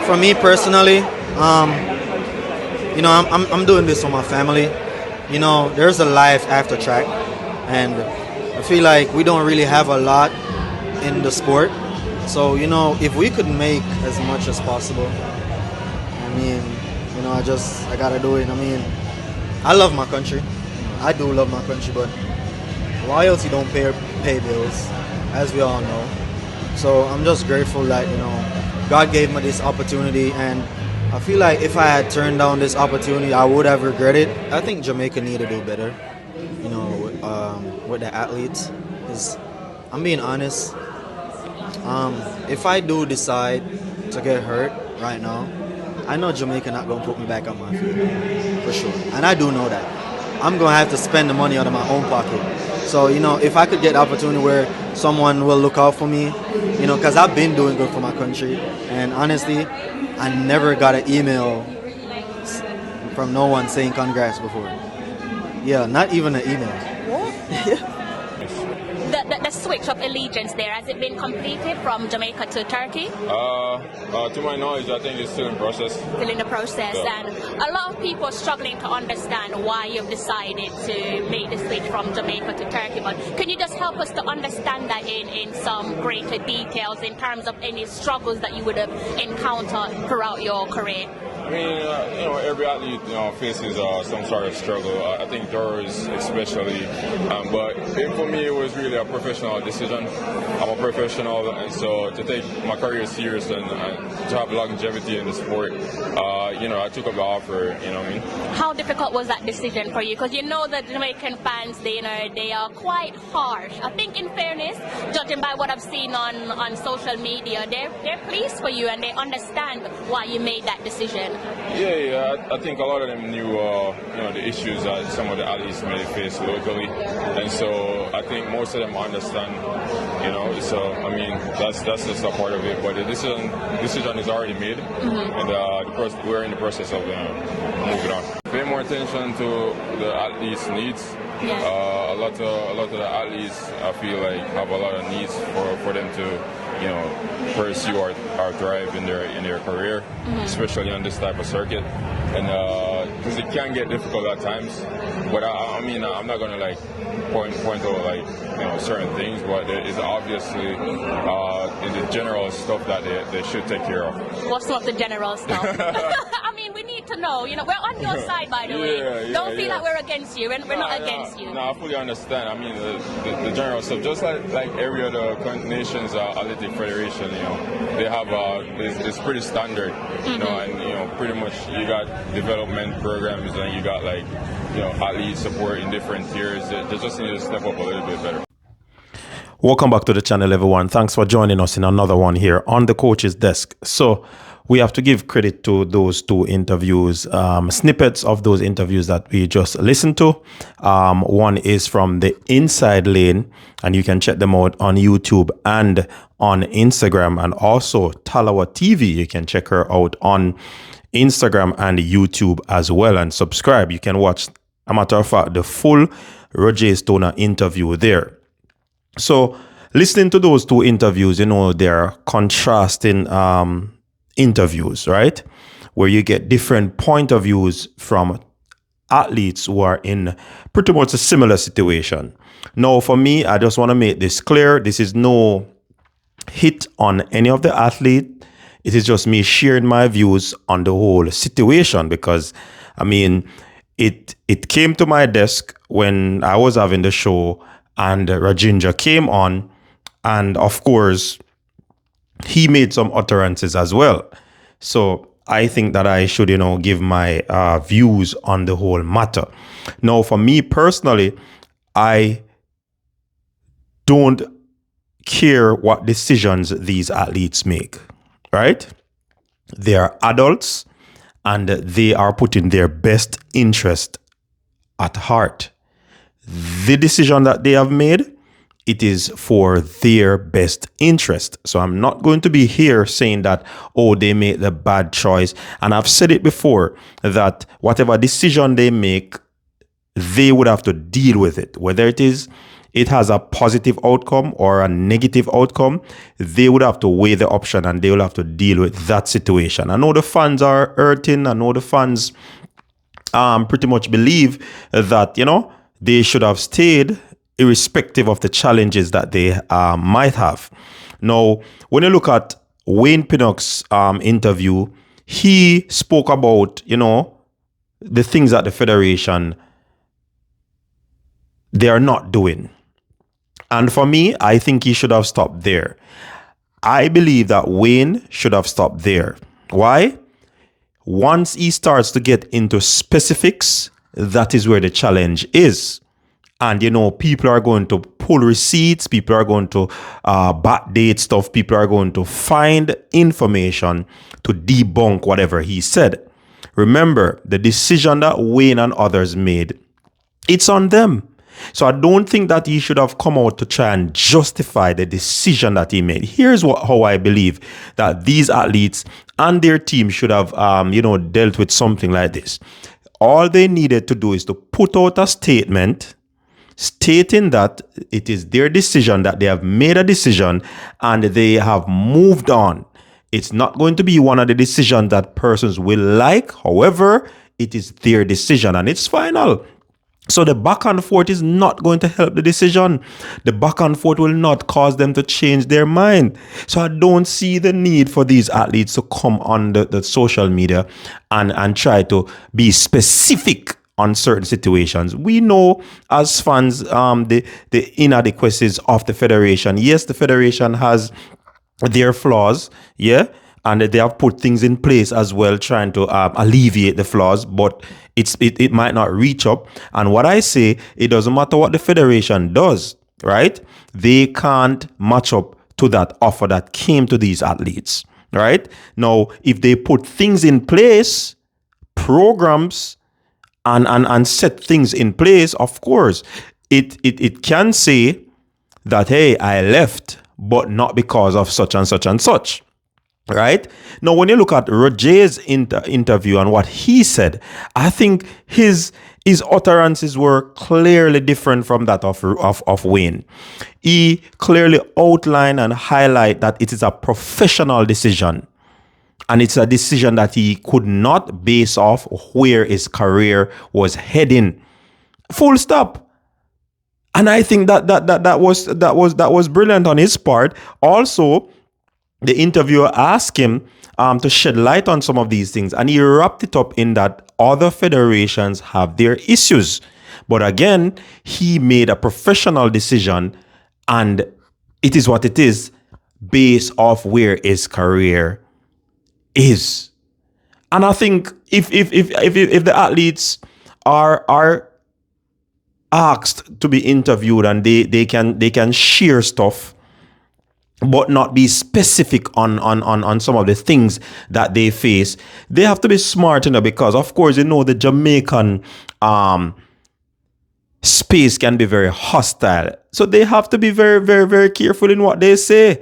For me personally, I'm doing this for my family. There's a life after track, and I feel like we don't really have a lot in the sport. So, if we could make as much as possible, I gotta do it. I love my country. I do love my country, but loyalty don't pay bills, as we all know. So I'm just grateful that, God gave me this opportunity, and I feel like if I had turned down this opportunity, I would have regretted. I think Jamaica need to do better, with the athletes. Because I'm being honest, if I do decide to get hurt right now, I know Jamaica not going to put me back on my feet, for sure. And I do know that. I'm going to have to spend the money out of my own pocket. So, if I could get the opportunity where someone will look out for me, because I've been doing good for my country. And honestly, I never got an email from no one saying congrats before. Yeah, not even an email. What? The switch of allegiance there, has it been completed from Jamaica to Turkey? To my knowledge, I think it's still in process. Still in the process, yeah. And a lot of people are struggling to understand why you've decided to make the switch from Jamaica to Turkey. But can you just help us to understand that in some greater details in terms of any struggles that you would have encountered throughout your career? I mean, every athlete, faces some sort of struggle. I think Doris especially. But for me, it was really a professional decision. I'm a professional, and so to take my career serious and to have longevity in the sport, I took up the offer. You know what I mean? How difficult was that decision for you? Because the Jamaican fans, they are quite harsh. I think, in fairness, judging by what I've seen on social media, they're pleased for you and they understand why you made that decision. Yeah. I think a lot of them knew, the issues that some of the athletes may face locally, and so I think most of them understand. So that's just a part of it. But the decision is already made, and we're in the process of moving on. Pay more attention to the athletes' needs. Yes. A lot of the athletes, I feel like, have a lot of needs for them to pursue or thrive in their career, especially on this type of circuit. And because it can get difficult at times, but I'm not gonna point out certain things, but there is obviously in the general stuff that they should take care of. What's some of the general stuff? We need to know. We're on your side, by the way. Don't feel like we're against you. We're not against you. No, I fully understand. The general stuff, just like every other nation's athletic federation, they have it's pretty standard, and pretty much you got development programs and you got athlete support in different tiers. They just need to step up a little bit better. Welcome back to the channel, everyone. Thanks for joining us in another one here on the coach's desk. So we have to give credit to those two interviews, snippets of those interviews that we just listened to. One is from the Inside Lane, and you can check them out on YouTube and on Instagram, and also Talawa TV. You can check her out on Instagram and YouTube as well, and subscribe. You can watch, a matter of fact, the full Roje Stoner interview there. So listening to those two interviews, they're contrasting interviews, right? Where you get different point of views from athletes who are in pretty much a similar situation. Now, for me, I just want to make this clear. This is no hit on any of the athlete. It is just me sharing my views on the whole situation, because it came to my desk when I was having the show, and Rajendra came on, and of course he made some utterances as well. So I think that I should, give my views on the whole matter. Now, for me personally, I don't care what decisions these athletes make, right? They are adults and they are putting their best interest at heart. The decision that they have made, it is for their best interest. So I'm not going to be here saying that, they made the bad choice. And I've said it before, that whatever decision they make, they would have to deal with it, whether it is it has a positive outcome or a negative outcome, they would have to weigh the option and they will have to deal with that situation. I know the fans are hurting. I know the fans pretty much believe that, they should have stayed irrespective of the challenges that they might have. Now, when you look at Wayne Pinnock's interview, he spoke about, the things that the federation, they are not doing. And for me, I think he should have stopped there. I believe that Wayne should have stopped there. Why? Once he starts to get into specifics, that is where the challenge is. And, people are going to pull receipts. People are going to backdate stuff. People are going to find information to debunk whatever he said. Remember, the decision that Wayne and others made, it's on them. So I don't think that he should have come out to try and justify the decision that he made. Here's how I believe that these athletes and their team should have, dealt with something like this. All they needed to do is to put out a statement stating that it is their decision, that they have made a decision and they have moved on. It's not going to be one of the decisions that persons will like. However, it is their decision and it's final. So the back and forth is not going to help the decision. The back and forth will not cause them to change their mind. So I don't see the need for these athletes to come on the social media and try to be specific on certain situations. We know as fans the inadequacies of the federation. Yes, the federation has their flaws, and they have put things in place as well, trying to alleviate the flaws, but it might not reach up. And what I say, it doesn't matter what the federation does, right? They can't match up to that offer that came to these athletes, right? Now, if they put things in place, programs, and set things in place, of course, it can say that, hey, I left, but not because of such and such and such. Right? Now, when you look at Roje's interview and what he said, I think his utterances were clearly different from that of Wayne. He clearly outlined and highlight that it is a professional decision. And it's a decision that he could not base off where his career was heading. Full stop. And I think that was brilliant on his part. Also, the interviewer asked him to shed light on some of these things, and he wrapped it up in that other federations have their issues. But again, he made a professional decision, and it is what it is based off where his career is. And I think if the athletes are asked to be interviewed and they can share stuff, but not be specific on some of the things that they face, they have to be smart, because of course, the Jamaican space can be very hostile. So they have to be very, very, very careful in what they say.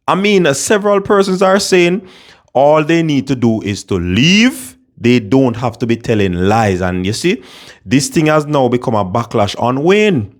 I mean, several persons are saying all they need to do is to leave. They don't have to be telling lies. And you see, this thing has now become a backlash on Wayne,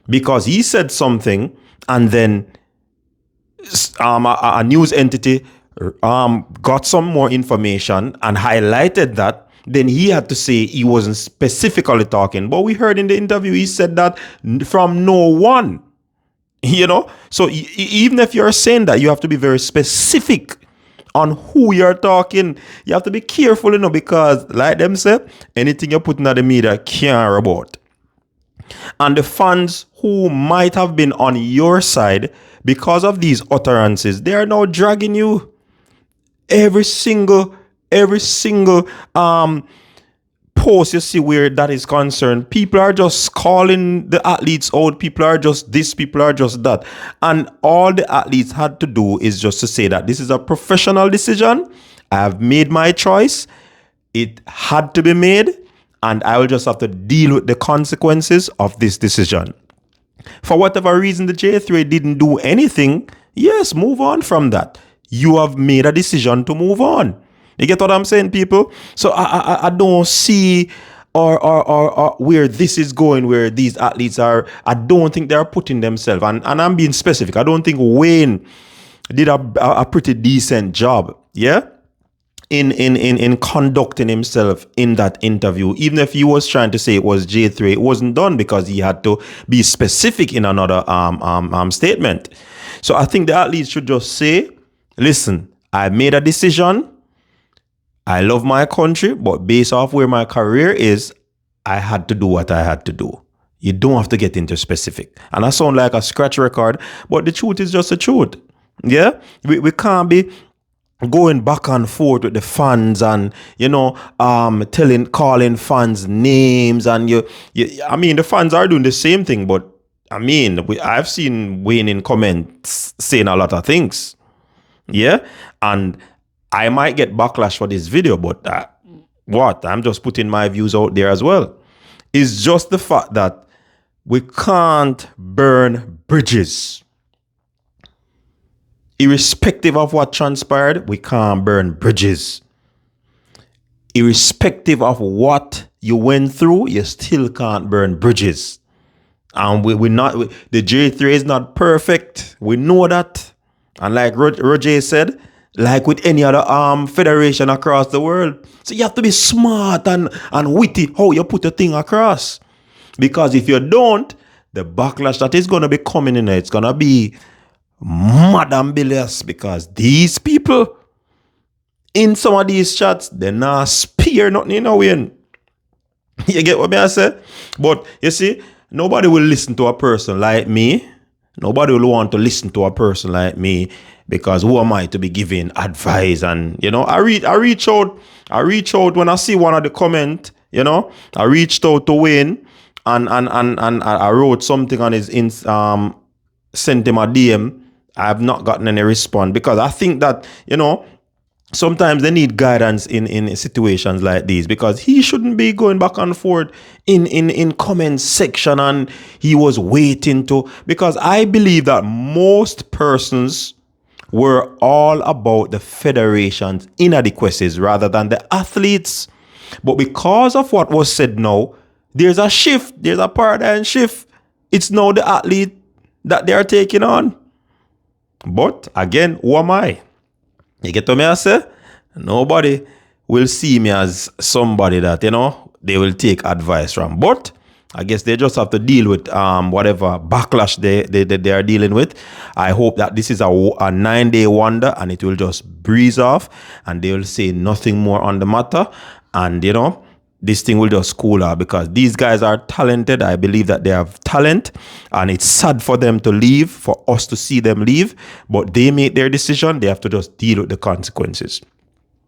because he said something and then a news entity got some more information and highlighted that. Then he had to say he wasn't specifically talking. But we heard in the interview, he said that from no one, So even if you're saying that, you have to be very specific on who you're talking. You have to be careful, because like them say, anything you're putting at the media can't about. And the fans who might have been on your side because of these utterances, they are now dragging you. Every single post you see where that is concerned, people are just calling the athletes out. People are just this, people are just that. And all the athletes had to do is just to say that this is a professional decision. I have made my choice. It had to be made. And I will just have to deal with the consequences of this decision. For whatever reason, the J3 didn't do anything. Yes, move on from that. You have made a decision to move on. You get what I'm saying, people? So I don't see or where this is going, where these athletes are, I don't think they're putting themselves, and I'm being specific. I don't think Wayne did a pretty decent job, yeah, in conducting himself in that interview. Even if he was trying to say it was J3, it wasn't done because he had to be specific in another statement. So I think the athletes should just say, listen, I made a decision. I love my country, but based off where my career is, I had to do what I had to do. You don't have to get into specific. And I sound like a scratch record, but the truth is just the truth. Yeah? We can't be going back and forth with the fans and, calling fans names. And I mean, the fans are doing the same thing, but I mean, I've seen Wayne in comments saying a lot of things. Yeah? And I might get backlash for this video, but I'm just putting my views out there as well. It's just the fact that we can't burn bridges. Irrespective of what transpired, we can't burn bridges. Irrespective of what you went through, you still can't burn bridges. And we're not, the J3 is not perfect. We know that. And like Roje said, like with any other federation across the world. So you have to be smart and witty how you put a thing across. Because if you don't, the backlash that is going to be coming in, it's going to be mad and bilious. Because these people in some of these chats, they're not spear nothing in a way. You get what I say? But you see, nobody will listen to a person like me. Nobody will want to listen to a person like me. Because who am I to be giving advice? And I reach out when I see one of the comment. I reached out to Wayne and I wrote something on his sent him a DM. I have not gotten any response because I think that sometimes they need guidance in situations like these, because he shouldn't be going back and forth in comment section and he was waiting to, because I believe that most persons were all about the federation's inadequacies rather than the athletes. But because of what was said now, there's a shift, there's a paradigm shift. It's now the athlete that they are taking on. But again, who am I? You get what I say? Nobody will see me as somebody that, they will take advice from. But I guess they just have to deal with whatever backlash they are dealing with. I hope that this is a 9-day wonder and it will just breeze off and they will say nothing more on the matter. And, this thing will just cool out, because these guys are talented. I believe that they have talent and it's sad for them to leave, for us to see them leave. But they make their decision. They have to just deal with the consequences.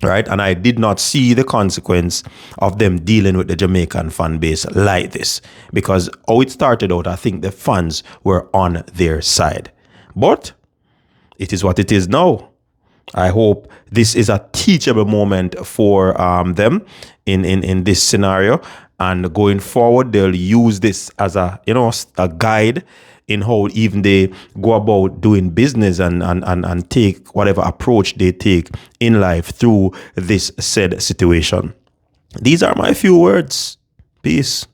Right? And I did not see the consequence of them dealing with the Jamaican fan base like this, because how it started out, I think the fans were on their side. But it is what it is now. I hope this is a teachable moment for them in this scenario, and going forward they'll use this as a guide in how even they go about doing business and take whatever approach they take in life through this said situation. These are my few words. Peace.